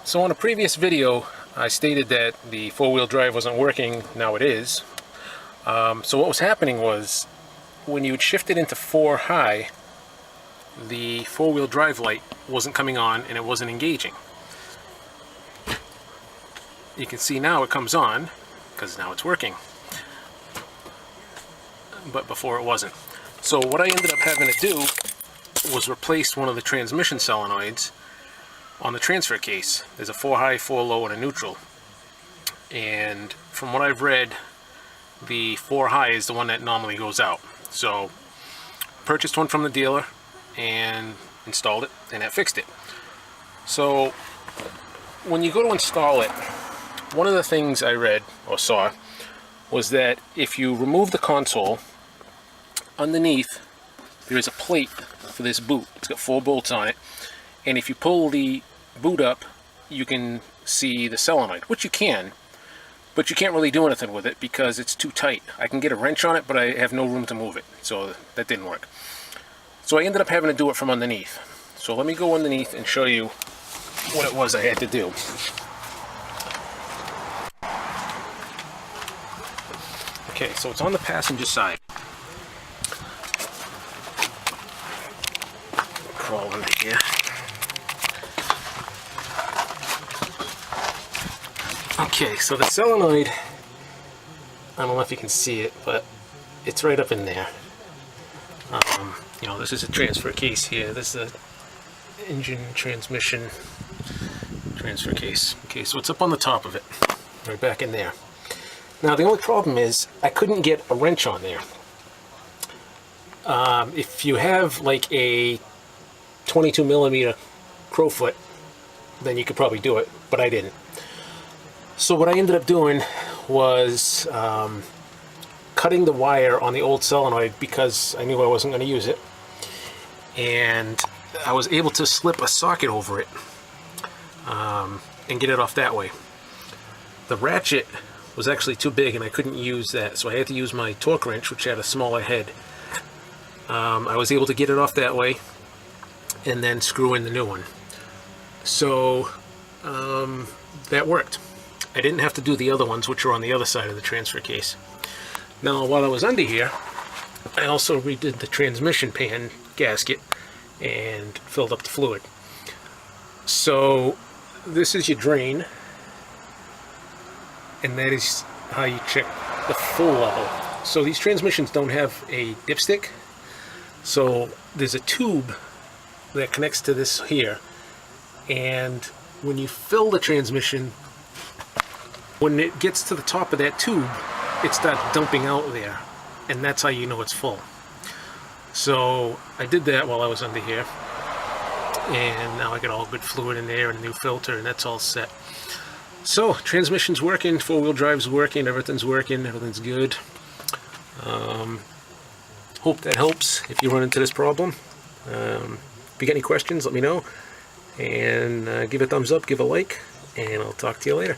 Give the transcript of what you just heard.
So in a previous video I stated that the four-wheel drive wasn't working. Now it is. So what was happening was when you would shift it into 4 high, the four-wheel drive light wasn't coming on and it wasn't engaging. You can see now it comes on because now it's working, but before it wasn't. So what I ended up having to do was replace one of the transmission solenoids on the transfer case. There's a 4 high, 4 low, and a neutral. And from what I've read, the 4 high is the one that normally goes out. So purchased one from the dealer and installed it, and that fixed it. So when you go to install it, one of the things I read or saw was that if you remove the console, underneath there's a plate for this boot. It's got 4 bolts on it, and if you pull the boot up, you can see the solenoid, which you can, but you can't really do anything with it because it's too tight. I can get a wrench on it, but I have no room to move it, so that didn't work. So I ended up having to do it from underneath. So let me go underneath and show you what it was I had to do. Okay, so it's on the passenger side. Crawl under here. Okay, so the solenoid, I don't know if you can see it, but it's right up in there. You know, this is a transfer case here. This is a engine transmission transfer case. Okay, so it's up on the top of it, right back in there. Now the only problem is I couldn't get a wrench on there. If you have like a 22mm crowfoot, then you could probably do it, but I didn't. So what I ended up doing was cutting the wire on the old solenoid because I knew I wasn't going to use it, and I was able to slip a socket over it and get it off that way. The ratchet was actually too big and I couldn't use that, so I had to use my torque wrench, which had a smaller head. I was able to get it off that way and then screw in the new one. So that worked. I didn't have to do the other ones, which are on the other side of the transfer case. Now while I was under here, I also redid the transmission pan gasket and filled up the fluid. So this is your drain, and that is how you check the full level. So these transmissions don't have a dipstick, so there's a tube that connects to this here, and when you fill the transmission, when it gets to the top of that tube, it starts dumping out there, and that's how you know it's full. So I did that while I was under here, and now I got all good fluid in there and a new filter, and that's all set. So transmission's working, four-wheel drive's working, everything's working, everything's good. Hope that helps if you run into this problem. If you got any questions, let me know, and give a thumbs up, give a like, and I'll talk to you later.